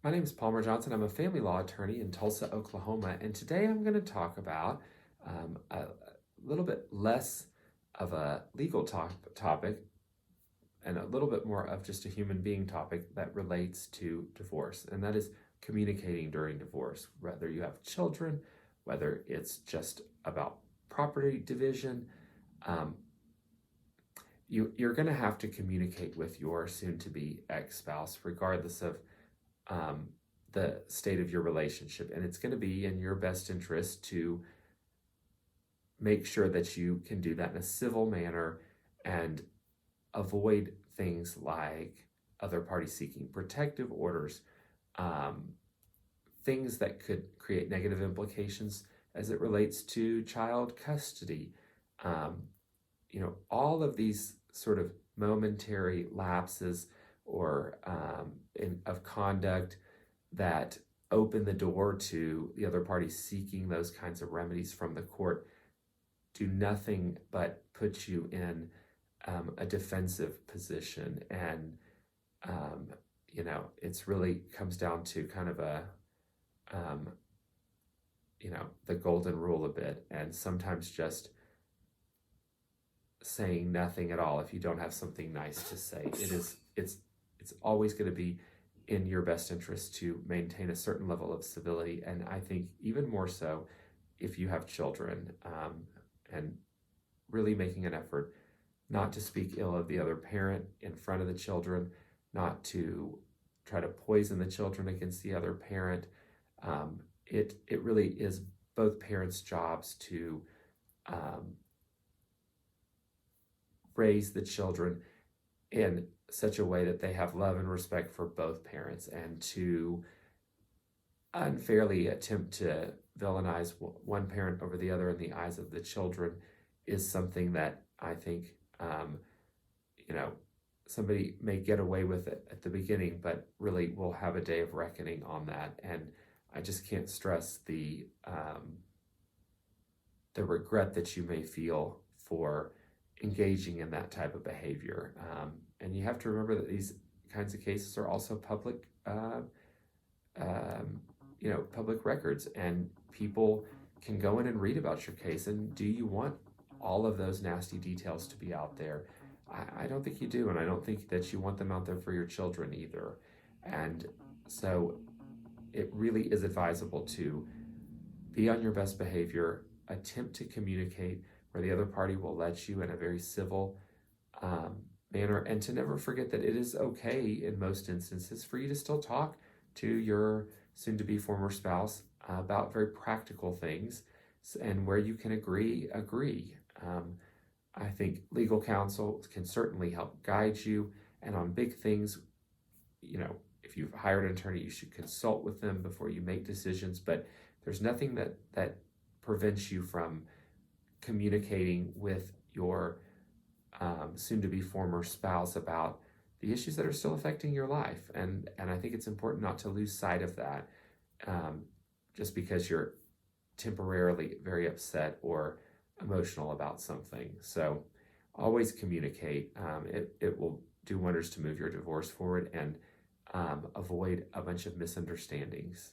My name is Palmer Johnson. I'm a family law attorney in Tulsa, Oklahoma, and today I'm going to talk about a little bit less of a legal topic and a little bit more of just a human being topic that relates to divorce, and that is communicating during divorce, whether you have children, whether it's just about property division. Um, you're going to have to communicate with your soon-to-be ex-spouse, regardless of um, the state of your relationship. And it's going to be in your best interest to make sure that you can do that in a civil manner and avoid things like other parties seeking protective orders, um, things that could create negative implications as it relates to child custody. Um, all of these sort of momentary lapses or of conduct that open the door to the other party seeking those kinds of remedies from the court do nothing but put you in a defensive position. And, it's really comes down to kind of um, the golden rule a bit. And sometimes just saying nothing at all if you don't have something nice to say. It's always going to be in your best interest to maintain a certain level of civility, and I think even more so if you have children, and really making an effort not to speak ill of the other parent in front of the children, not to try to poison the children against the other parent. It really is both parents' jobs to um, raise the children in such a way that they have love and respect for both parents, and to unfairly attempt to villainize one parent over the other in the eyes of the children is something that I think, you know, somebody may get away with it at the beginning, but really will have a day of reckoning on that. And I just can't stress the regret that you may feel for engaging in that type of behavior. And you have to remember that these kinds of cases are also um, public records, and people can go in and read about your case. And do you want all of those nasty details to be out there? I don't think you do, and I don't think that you want them out there for your children either. And so it really is advisable to be on your best behavior, attempt to communicate where the other party will let you in a very civil um, manner, and to never forget that it is okay in most instances for you to still talk to your soon to be former spouse about very practical things, and where you can agree. I think legal counsel can certainly help guide you, and on big things, if you've hired an attorney, you should consult with them before you make decisions. But there's nothing that prevents you from communicating with your soon-to-be former spouse about the issues that are still affecting your life. And I think it's important not to lose sight of that, just because you're temporarily very upset or emotional about something. So always communicate. It will do wonders to move your divorce forward and avoid a bunch of misunderstandings.